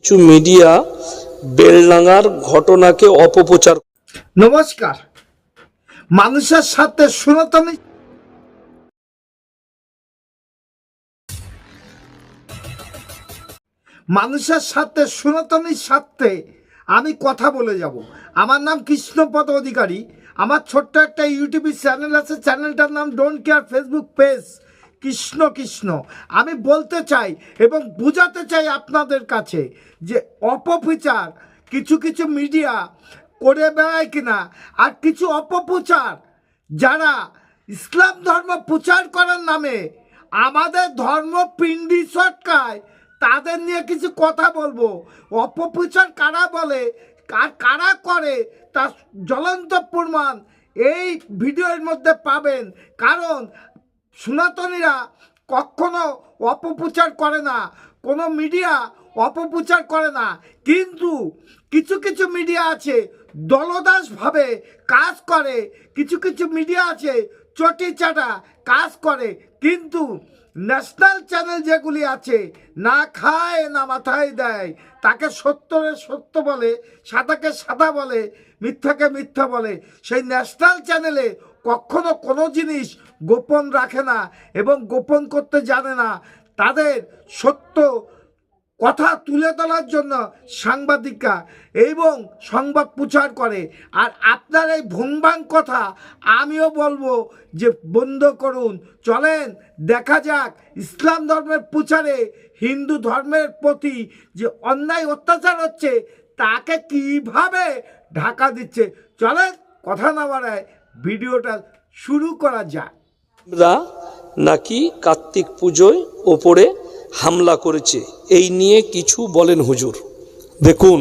কিছু মিডিয়া বেলডাঙ্গার ঘটনাকে অপপ্রচার। নমস্কার। মানুষের সাথে সনাতনী সনাতনীর সাথে আমি কথা বলে যাব। আমার নাম কৃষ্ণপদ অধিকারী। আমার ছোট্ট একটা ইউটিউব চ্যানেল আছে, চ্যানেলটার নাম don't care, Facebook page Krishna Krishna. আমি বলতে চাই এবং বোঝাতে চাই আপনাদের কাছে যে অপপ্রচার কিছু কিছু মিডিয়া করে বেড়ায় কিনা, আর কিছু অপপ্রচার যারা ইসলাম ধর্ম প্রচার করার নামে আমাদের ধর্ম পিণ্ডি সটকায়, তাদের নিয়ে কিছু কথা বলবো। অপপ্রচার কারা বলে আর কারা করে তার জ্বলন্ত প্রমাণ এই ভিডিওর মধ্যে পাবেন। কারণ সনাতনীরা কখনো অপপ্রচার করে না, কোনো মিডিয়া অপপ্রচার করে না, কিন্তু কিছু কিছু মিডিয়া আছে দলদাসভাবে কাজ করে, কিছু কিছু মিডিয়া আছে চটি চাটা কাজ করে। কিন্তু ন্যাশনাল চ্যানেল যেগুলি আছে, না খায় না মাথায় দেয়, তাকে সত্যরে সত্য বলে, সাদাকে সাদা বলে, মিথ্যাকে মিথ্যা বলে, সেই ন্যাশনাল চ্যানেলে কখনো কোনো জিনিস গোপন রাখে না এবং গোপন করতে জানে না। তাদের সত্য কথা তুলে ধরার জন্য সাংবাদিকরা এবং সংবাদ প্রচার করে। আর আপনার এই ভুংভাং কথা আমিও বলবো যে বন্ধ করুন। চলেন দেখা যাক ইসলাম ধর্মের প্রচারে হিন্দু ধর্মের প্রতি যে অন্যায় অত্যাচার হচ্ছে তাকে কিভাবে ঢাকা দিচ্ছে। চলেন কথা না বাড়ায় ভিডিওটা শুরু করা যাক। নাকি কার্তিক পুজোয় ওপরে হামলা করেছে, এই নিয়ে কিছু বলেন হুজুর। দেখুন,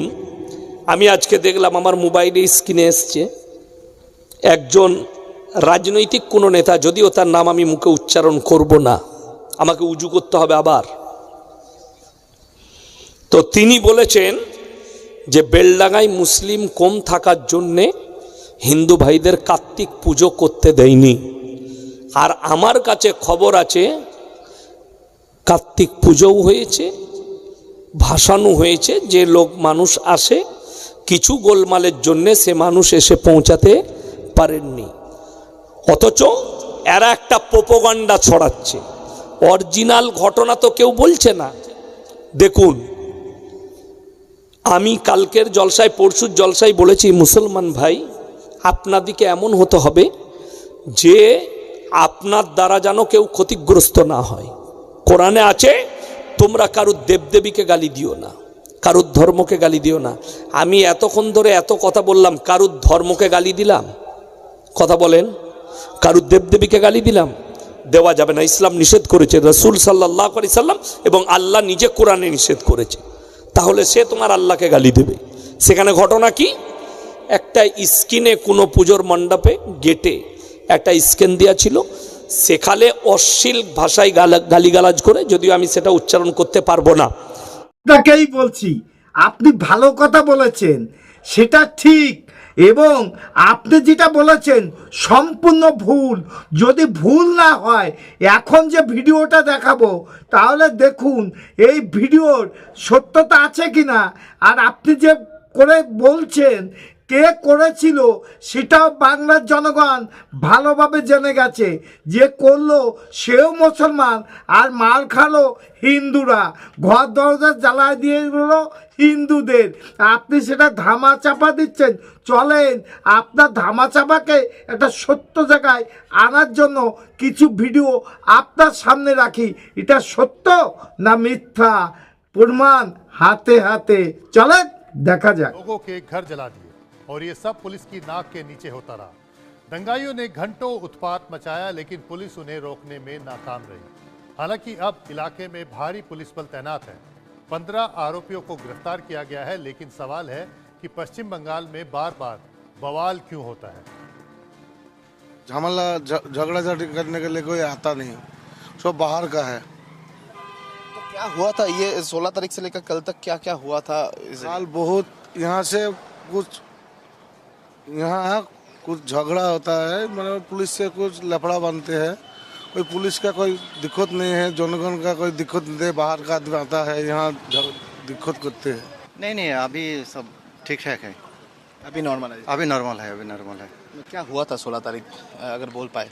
আমি আজকে দেখলাম আমার মোবাইলে স্ক্রিনে এসছে একজন রাজনৈতিক কোনো নেতা, যদিও তার নাম আমি মুখে উচ্চারণ করব না, আমাকে উজু করতে হবে আবার। তো তিনি বলেছেন যে বেলডাঙ্গায় মুসলিম কম থাকার জন্যে হিন্দু ভাইদের কার্তিক পুজো করতে দেয়নি। আর আমার কাছে খবর আছে কার্তিক পুজোও হয়েছে, ভাসানো হয়েছে। যে লোক মানুষ আসে, কিছু গোলমালের জন্যে সে মানুষ এসে পৌঁছাতে পারেননি। অথচ এরা একটা প্রোপাগান্ডা ছড়াচ্ছে, অরিজিনাল ঘটনা তো কেউ বলছে না। দেখুন, আমি কালকের জলসায় পরশুর জলসায় বলেছি, মুসলমান ভাই আপনাদিকে এমন হতে হবে যে আপনার দ্বারা যেন কেউ ক্ষতিগ্রস্ত না হয়। কোরআনে আছে তোমরা কারুর দেবদেবীকে গালি দিও না, কারুর ধর্মকে গালি দিও না। আমি এতক্ষণ ধরে এত কথা বললাম, কারুর ধর্মকে গালি দিলাম? কথা বলেন, কারুর দেবদেবীকে গালি দিলাম? দেওয়া যাবে না, ইসলাম নিষেধ করেছে, রাসূল সাল্লাল্লাহু আলাইহি সাল্লাম এবং আল্লাহ নিজে কোরআনে নিষেধ করেছে। তাহলে সে তোমার আল্লাহকে গালি দেবে? সেখানে ঘটনা কি, একটা স্ক্রিনে কোনো পুজোর মণ্ডপে গেটে একটা স্ক্যান দেওয়া ছিল, সেখানে অশ্লীল ভাষায় গালিগালাজ করে, যদিও আমি সেটা উচ্চারণ করতে পারবো না। আপনাকেই বলছি, আপনি ভালো কথা বলেছেন, সেটা ঠিক, এবং আপনি যেটা বলেছেন সম্পূর্ণ ভুল। যদি ভুল না হয়, এখন যে ভিডিওটা দেখাবো তাহলে দেখুন এই ভিডিওর সত্যতা আছে কিনা। আর আপনি যে করে বলছেন কে করেছিল সেটাও বাংলার জনগণ ভালোভাবে জেনে গেছে। যে করলো সেও মুসলমান, আর মার খালো হিন্দুরা, ঘর দরজা জ্বালায় দিয়ে গেল হিন্দুদের। আপনি সেটা ধামাচাপা দিচ্ছেন। চলেন আপনার ধামাচাপাকে একটা সত্য জায়গায় আনার জন্য কিছু ভিডিও আপনার সামনে রাখি। এটা সত্য না মিথ্যা প্রমাণ হাতে হাতে চলেন দেখা যাক। लोगों के घर जला दिए और ये सब पुलिस की नाक के नीचे होता रहा। दंगाइयों ने घंटों उत्पात मचाया, लेकिन पुलिस उन्हें रोकने में नाकाम रही। हालांकि अब इलाके में भारी पुलिस बल तैनात है। 15 आरोपियों को गिरफ्तार किया गया है, लेकिन सवाल है कि पश्चिम बंगाल में बार बार बवाल क्यों होता है। झमेला झगड़ा झाटी करने के लिए कोई आता नहीं, सब बाहर का है। तो क्या हुआ था ये 16 तारीख से लेकर कल तक, क्या क्या हुआ था? साल बहुत यहाँ से कुछ यहाँ कुछ झगड़ा होता है, मतलब पुलिस से कुछ लफड़ा बनते हैं। कोई पुलिस का कोई दिक्कत नहीं है, जनगण का कोई दिक्कत नहीं है। बाहर का आदमी आता है यहाँ दिक्कत करते हैं। नहीं नहीं अभी सब ठीक ठाक है। अभी नॉर्मल है। अभी नॉर्मल है, अभी नॉर्मल है। क्या हुआ था 16 तारीख, अगर बोल पाए?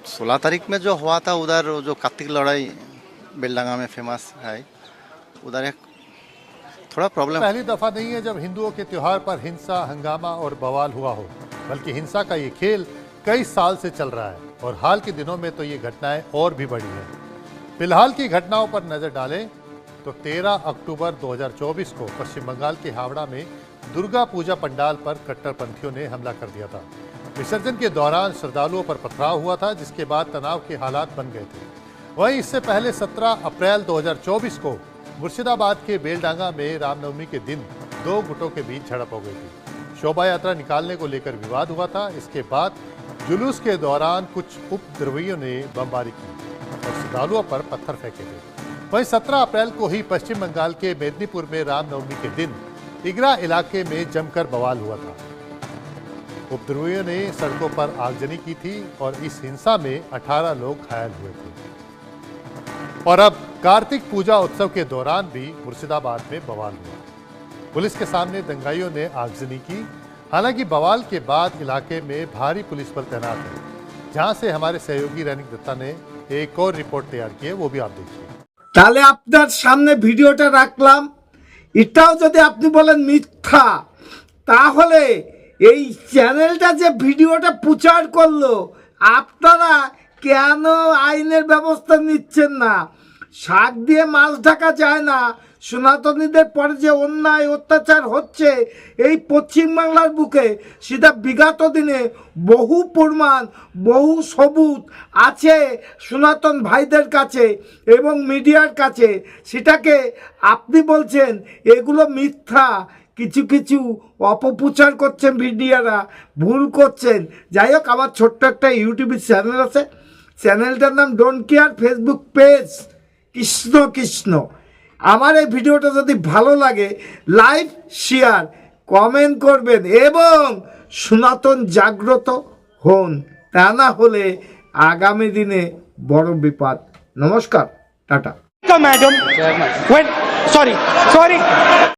16 तारीख में जो हुआ था उधर, जो कार्तिक लड़ाई बेलडांगा में फेमस है, उधर एक थोड़ा प्रॉब्लम। पहली दफा नहीं है जब हिंदुओं के त्योहार पर हिंसा, हंगामा और बवाल हुआ हो, बल्कि हिंसा का ये खेल कई साल से चल रहा है और हाल के दिनों में तो ये घटनाएं और भी बढ़ी हैं। फिलहाल की घटनाओं पर नजर डालें तो 13 अक्टूबर 2024 को पश्चिम बंगाल के हावड़ा में दुर्गा पूजा पंडाल पर कट्टरपंथियों ने हमला कर दिया था। विसर्जन के दौरान श्रद्धालुओं पर पथराव हुआ था, जिसके बाद तनाव के हालात बन गए थे। वहीं इससे पहले 17 अप्रैल 2024 को मुर्शिदाबाद के बेलडांगा में रामनवमी के दिन दो गुटों के बीच झड़प हो गई थी। शोभा यात्रा निकालने को लेकर विवाद हुआ था। इसके बाद जुलूस के दौरान कुछ उपद्रवियों ने बमबारी की और श्रद्धालुओं पर पत्थर फेंके थे। वहीं 17 अप्रैल को ही पश्चिम बंगाल के मेदिनीपुर में रामनवमी के दिन इगरा इलाके में जमकर बवाल हुआ था। उपद्रवियों ने सड़कों पर आगजनी की थी और इस हिंसा में 18 लोग घायल हुए थे। और अब कार्तिक पूजा उत्सव के दौरान भी मुर्शिदाबाद में बवाल हुआ। पुलिस के सामने दंगाइयों ने आगजनी की। हालांकि बवाल के बाद इलाके में भारी पुलिस बल तैनात है, जहां से हमारे सहयोगी रैनिक दत्ता ने एक और रिपोर्ट तैयार की है, वो भी आप देखिए। তাহলে আপনার সামনে ভিডিওটা রাখলাম। এটাও যদি আপনি বলেন মিথ্যা, তাহলে এই চ্যানেলটা যে ভিডিওটা প্রচার করলো, আপনারা কেন আইনের ব্যবস্থা নিচ্ছেন না? শাক দিয়ে মাছ ঢাকা যায় না। সনাতনীদের পরে যে অন্যায় অত্যাচার হচ্ছে এই পশ্চিমবাংলার বুকে, সেটা বিগত দিনে বহু প্রমাণ, বহু সবুত আছে সনাতন ভাইদের কাছে এবং মিডিয়ার কাছে। সেটাকে আপনি বলছেন এগুলো মিথ্যা, কিছু কিছু অপপ্রচার করছেন মিডিয়ারা, ভুল করছেন। যাই হোক, আমার ছোট্ট একটা ইউটিউব চ্যানেল আছে, চ্যানেলটার নাম don't care, Facebook page Krishna Krishna. আমার এই ভিডিওটা যদি ভালো লাগে লাইক, শেয়ার, কমেন্ট করবেন এবং সনাতন জাগ্রত হন, তা না হলে আগামী দিনে বড় বিপদ। নমস্কার, টাটা। Madam, when sorry